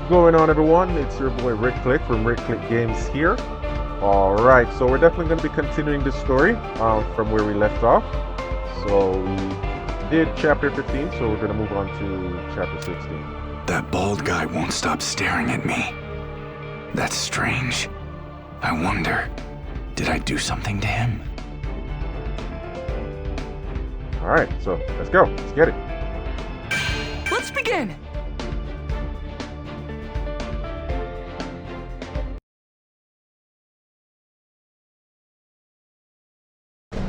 going on, everyone? It's your boy Rick Click from Rick Click Games here. Alright, so we're definitely going to be continuing this story from where we left off. So we did chapter 15, so we're going to move on to chapter 16. That bald guy won't stop staring at me. That's strange. I wonder, did I do something to him? Alright, so let's go. Let's get it. Let's begin!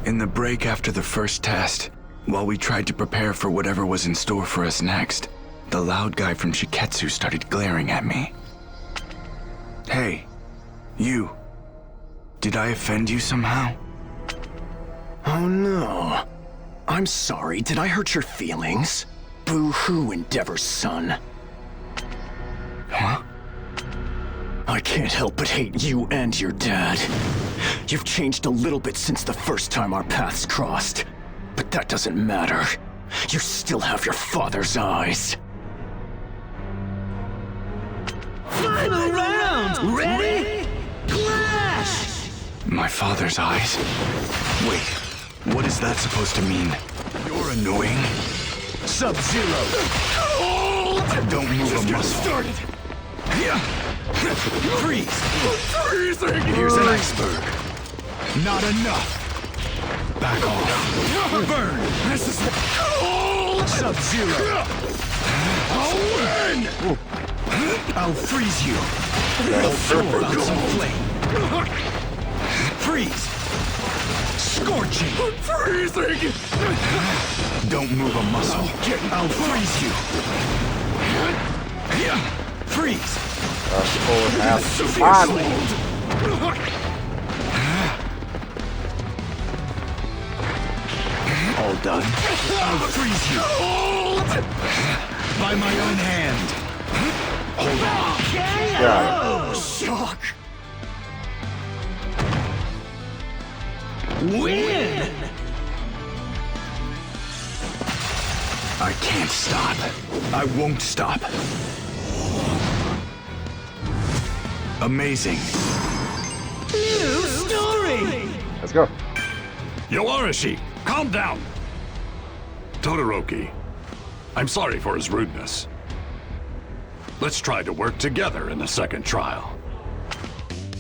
In the break after the first test, while we tried to prepare for whatever was in store for us next, the loud guy from Shiketsu started glaring at me. Hey, you. Did I offend you somehow? Oh no. I'm sorry, did I hurt your feelings? Boo-hoo, Endeavor's son. Huh? I can't help but hate you and your dad. You've changed a little bit since the first time our paths crossed. But that doesn't matter. You still have your father's eyes. Final round! Ready? Clash! My father's eyes? Wait, what is that supposed to mean? You're annoying. Sub-Zero! Don't move a muscle. Started! Freeze! Freezing! Here's an iceberg. Not enough. Back off. Burn! This is cold! Sub-Zero! I'll win! I'll freeze you. I'll soar on some flame. Freeze! Scorching! I'm freezing! Don't move a muscle. I'll freeze you. Freeze! All done. I'll freeze you. By my own hand. Hold on. Yeah. Shock! Win! I can't stop. I won't stop. Amazing. New story! Let's go. Yoarashi, calm down! Todoroki, I'm sorry for his rudeness. Let's try to work together in the second trial.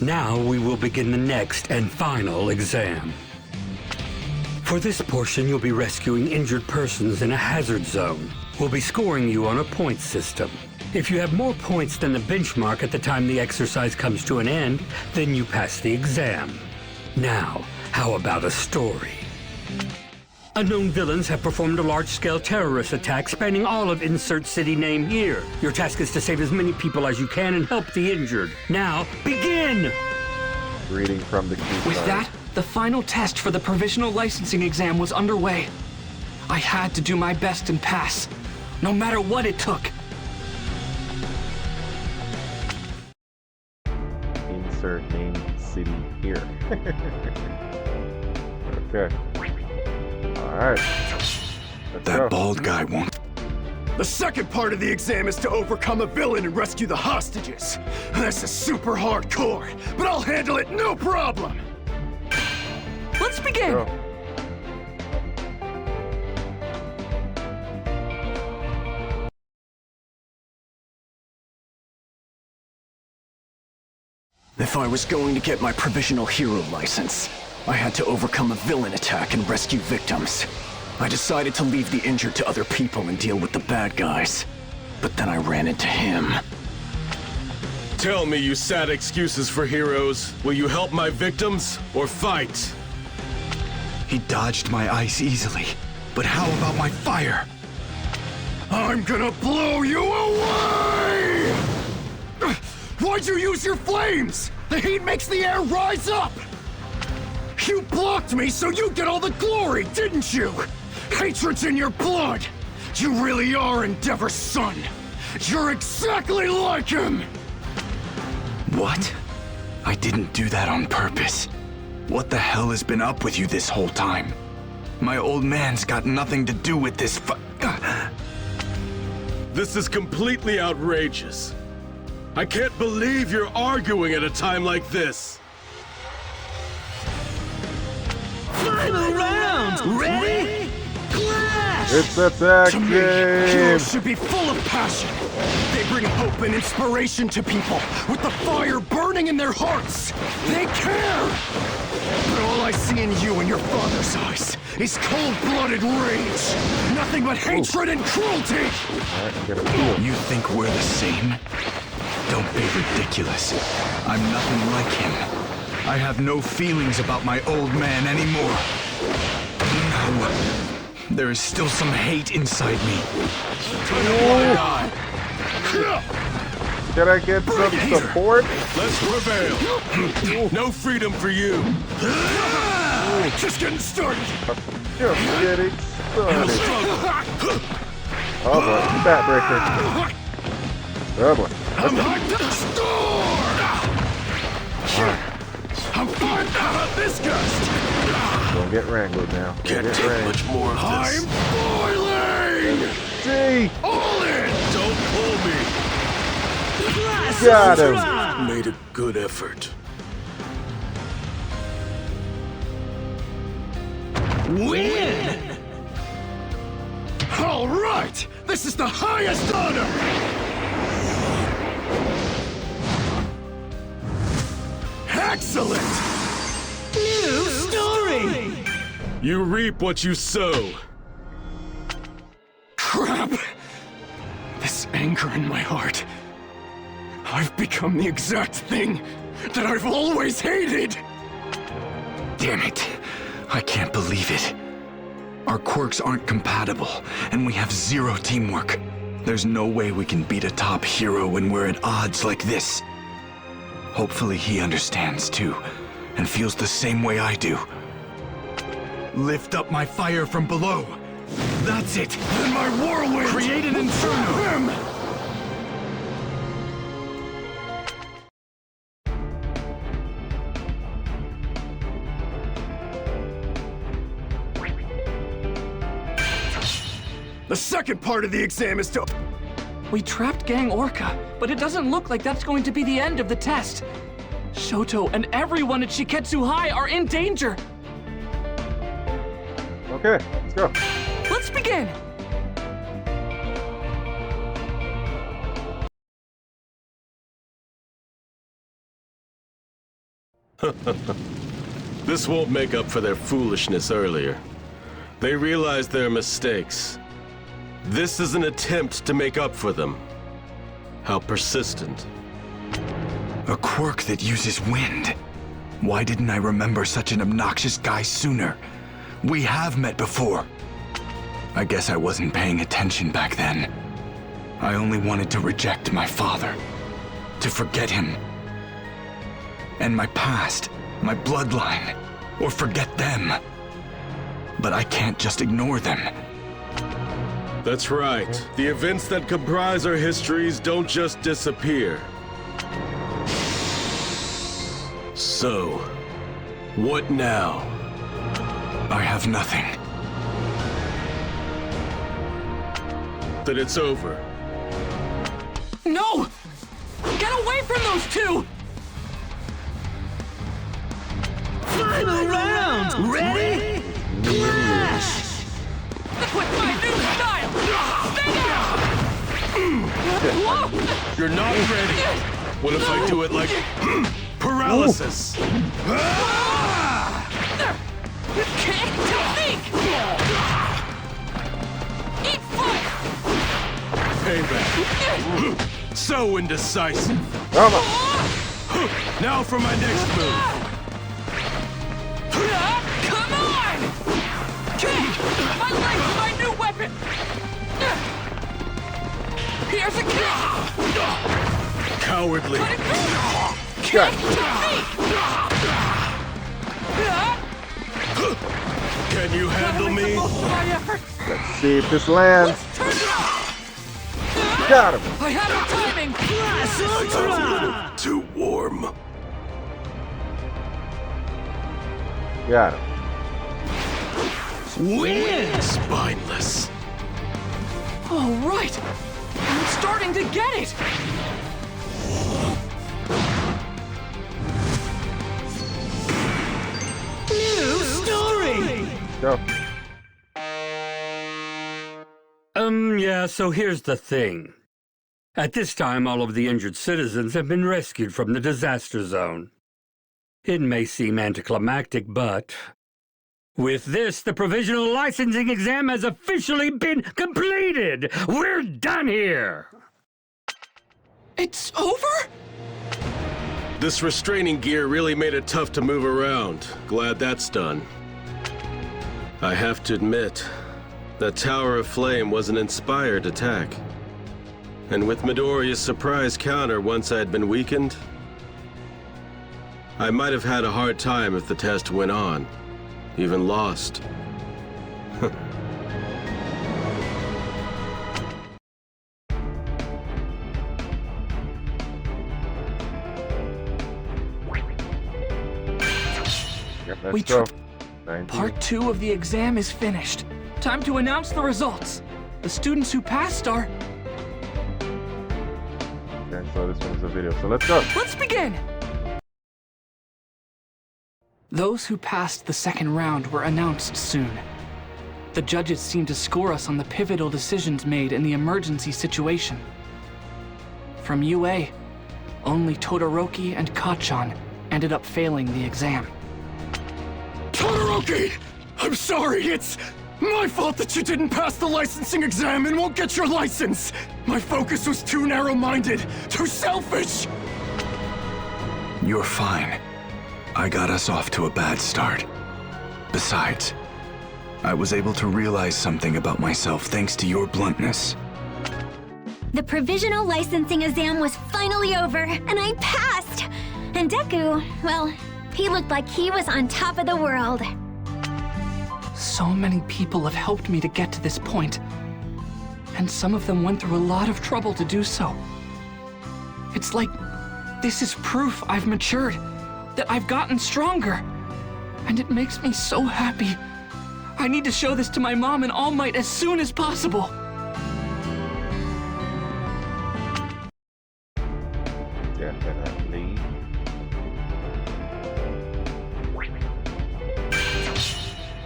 Now we will begin the next and final exam. For this portion, you'll be rescuing injured persons in a hazard zone. We'll be scoring you on a point system. If you have more points than the benchmark at the time the exercise comes to an end, then you pass the exam. Now, how about a story? Unknown villains have performed a large-scale terrorist attack spanning all of insert city name here. Your task is to save as many people as you can and help the injured. Now, begin! Reading from the key With card. that, the final test for the provisional licensing exam was underway. I had to do my best and pass, no matter what it took. Insert name city here. Okay. Alright. Let's That go. bald guy won't. The second part of the exam is to overcome a villain and rescue the hostages. This is super hardcore, but I'll handle it no problem! Let's begin! Go. If I was going to get my provisional hero license, I had to overcome a villain attack and rescue victims. I decided to leave the injured to other people and deal with the bad guys. But then I ran into him. Tell me, you sad excuses for heroes. Will you help my victims or fight? He dodged my ice easily. But how about my fire? I'm gonna blow you away! Why'd you use your flames? The heat makes the air rise up! You blocked me so you get all the glory, didn't you? Hatred's in your blood! You really are Endeavor's son! You're exactly like him! What? I didn't do that on purpose. What the hell has been up with you this whole time? My old man's got nothing to do with this This is completely outrageous. I can't believe you're arguing at a time like this. Final round! Ready? Clash! It's a tag To me, game. heroes should be full of passion. They bring hope and inspiration to people with the fire burning in their hearts. They care. But all I see in you and your father's eyes is cold-blooded rage. Nothing but hatred and cruelty. Alright, get a cool. You think we're the same? Don't be ridiculous. I'm nothing like him. I have no feelings about my old man anymore. No. There is still some hate inside me. Can I get some support? Let's prevail. No freedom for you. Just getting started. Just getting started. Oh boy, backbreaker. Oh boy. I'm hyped to score! I'm fired out of this gust! Don't get wrangled now. Don't Can't get take wrangled. much more of I'm this. boiling! See? All in! Don't pull me. Got him. Made a good effort. Win! All right! This is the highest honor! Excellent! New story! You reap what you sow. Crap! This anger in my heart. I've become the exact thing that I've always hated! Damn it. I can't believe it. Our quirks aren't compatible, and we have zero teamwork. There's no way we can beat a top hero when we're at odds like this. Hopefully he understands too, and feels the same way I do. Lift up my fire from below. That's it. And my whirlwind! Create an inferno. Him! The second part of the exam is to... We trapped Gang Orca, but it doesn't look like that's going to be the end of the test. Shoto and everyone at Shiketsu High are in danger. Okay, let's go. Let's begin. This won't make up for their foolishness earlier. They realized their mistakes. This is an attempt to make up for them. How persistent. A quirk that uses wind. Why didn't I remember such an obnoxious guy sooner? We have met before. I guess I wasn't paying attention back then. I only wanted to reject my father. To forget him. And my past, my bloodline, or forget them. But I can't just ignore them. That's right. The events that comprise our histories don't just disappear. So, what now? I have nothing. Then it's over. No! Get away from those two! Final round! Ready? Clash! With my new style! Stay down! You're not ready. What if I do it like paralysis? Kick technique! Eat fire! Payback. So indecisive. Come on. Now for my next move. Come on! Kick! My legs are my new weapon! Here's a kick! Cowardly. Kick technique! Can you handle me? My effort! Let's see if this lands. Turn it off! Got him. I have the timing! It's a little too warm. Got him. Win! Spineless. All right! I'm starting to get it! go. Yeah, so here's the thing. At this time, all of the injured citizens have been rescued from the disaster zone. It may seem anticlimactic, but with this, the provisional licensing exam has officially been completed! We're done here! It's over? This restraining gear really made it tough to move around. Glad that's done. I have to admit, that Tower of Flame was an inspired attack. And with Midoriya's surprise counter once I had been weakened, I might have had a hard time if the test went on, even lost. Yep, We let's go. tr- 19. Part 2 of the exam is finished. Time to announce the results. The students who passed are... Okay, so this one's a video, so let's go. Let's begin! Those who passed the second round were announced soon. The judges seemed to score us on the pivotal decisions made in the emergency situation. From UA, only Todoroki and Kacchan ended up failing the exam. Todoroki! I'm sorry, it's my fault that you didn't pass the licensing exam and won't get your license! My focus was too narrow-minded, too selfish! You're fine. I got us off to a bad start. Besides, I was able to realize something about myself thanks to your bluntness. The provisional licensing exam was finally over, and I passed! And Deku, well, he looked like he was on top of the world. So many people have helped me to get to this point, and some of them went through a lot of trouble to do so. It's like this is proof I've matured, that I've gotten stronger, and it makes me so happy. I need to show this to my mom and All Might as soon as possible. Definitely.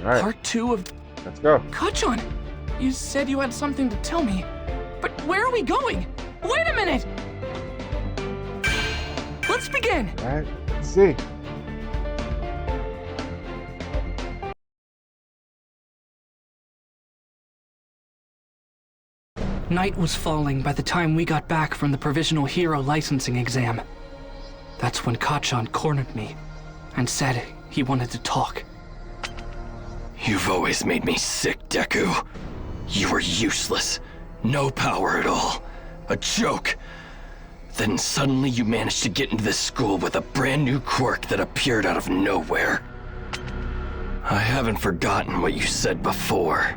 Alright, Part 2 of let's go. Kacchan, you said you had something to tell me, but where are we going? Wait a minute! Let's begin! Alright, let's see. Night was falling by the time we got back from the provisional hero licensing exam. That's when Kacchan cornered me and said he wanted to talk. You've always made me sick, Deku. You were useless. No power at all. A joke. Then suddenly you managed to get into this school with a brand new quirk that appeared out of nowhere. I haven't forgotten what you said before.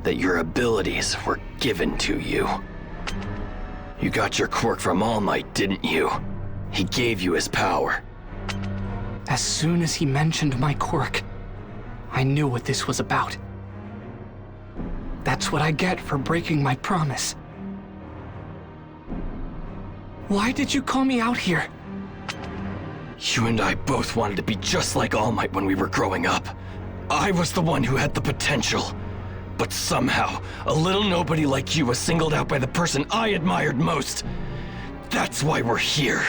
That your abilities were given to you. You got your quirk from All Might, didn't you? He gave you his power. As soon as he mentioned my quirk, I knew what this was about. That's what I get for breaking my promise. Why did you call me out here? You and I both wanted to be just like All Might when we were growing up. I was the one who had the potential. But somehow, a little nobody like you was singled out by the person I admired most. That's why we're here.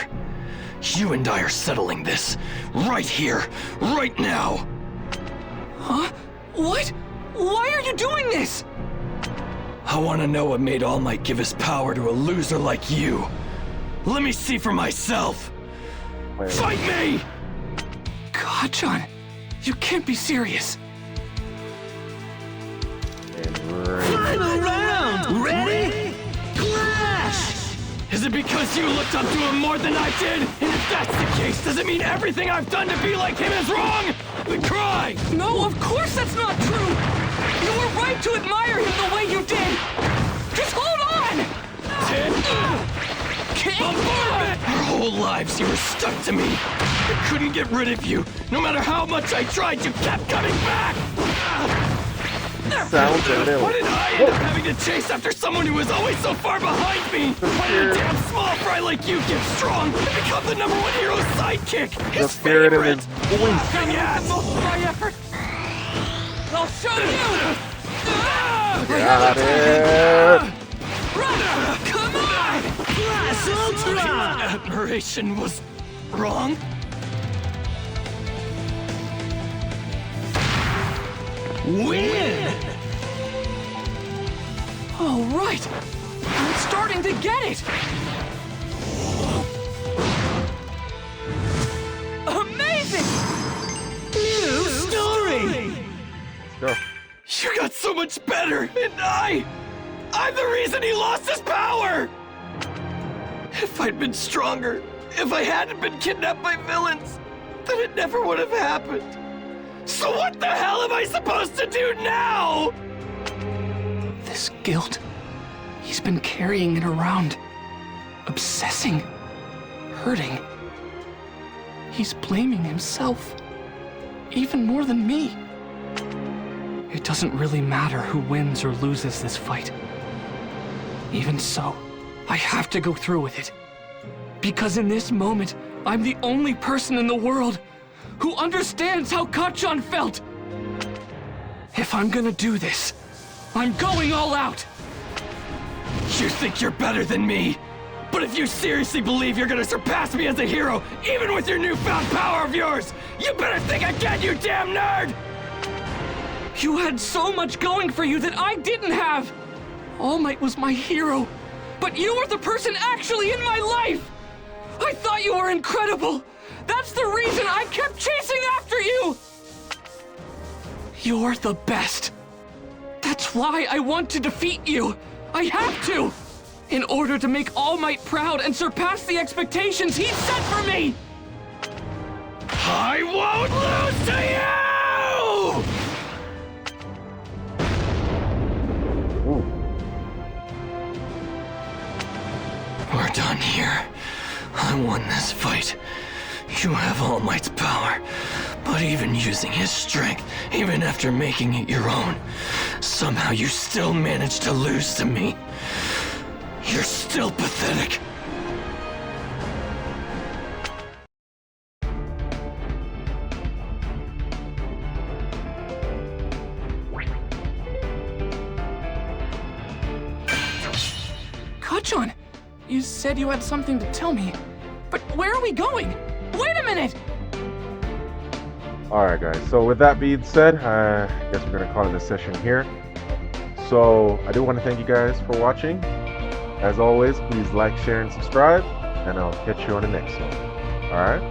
You and I are settling this. Right here. Right now. Huh? What? Why are you doing this? I want to know what made All Might give his power to a loser like you. Let me see for myself. Fight me! Kacchan, you can't be serious. Final round! Ready? Clash! Is it because you looked up to him more than I did? And if that's the case, does it mean everything I've done to be like him is wrong? Then cry! No, of course that's not true! You were right to admire him the way you did! Just hold on! Our whole lives you were stuck to me. I couldn't get rid of you. No matter how much I tried, you kept coming back! Sounds a little. Why did I end up having to chase after someone who was always so far behind me? Why did a damn small fry like you get strong and become the #1 hero's sidekick? The His spirit of favorite! his voice. Laughing ass! My effort. I'll show you! Got it! Come on! Blast Ultra! Admiration was wrong. Win! All right! I'm starting to get it! Amazing! New story! Let's go. You got so much better, and I'm the reason he lost his power! If I'd been stronger, if I hadn't been kidnapped by villains, then it never would have happened. So what the hell am I supposed to do now? This guilt, he's been carrying it around, obsessing, hurting. He's blaming himself, even more than me. It doesn't really matter who wins or loses this fight. Even so, I have to go through with it. Because in this moment, I'm the only person in the world who understands how Kachan felt. If I'm gonna do this, I'm going all out. You think you're better than me? But if you seriously believe you're gonna surpass me as a hero, even with your newfound power of yours, you better think again, you damn nerd! You had so much going for you that I didn't have! All Might was my hero, but you were the person actually in my life! I thought you were incredible! That's the reason I kept chasing after you! You're the best. That's why I want to defeat you. I have to! In order to make All Might proud and surpass the expectations he set for me! I won't lose to you! We're done here. I won this fight. You have All Might's power, but even using his strength, even after making it your own, somehow you still managed to lose to me. You're still pathetic. Kachan, you said you had something to tell me, but where are we going? Wait a minute! Alright guys, so with that being said, I guess we're going to call it a session here. So I do want to thank you guys for watching. As always, please like, share, and subscribe, and I'll catch you on the next one. Alright?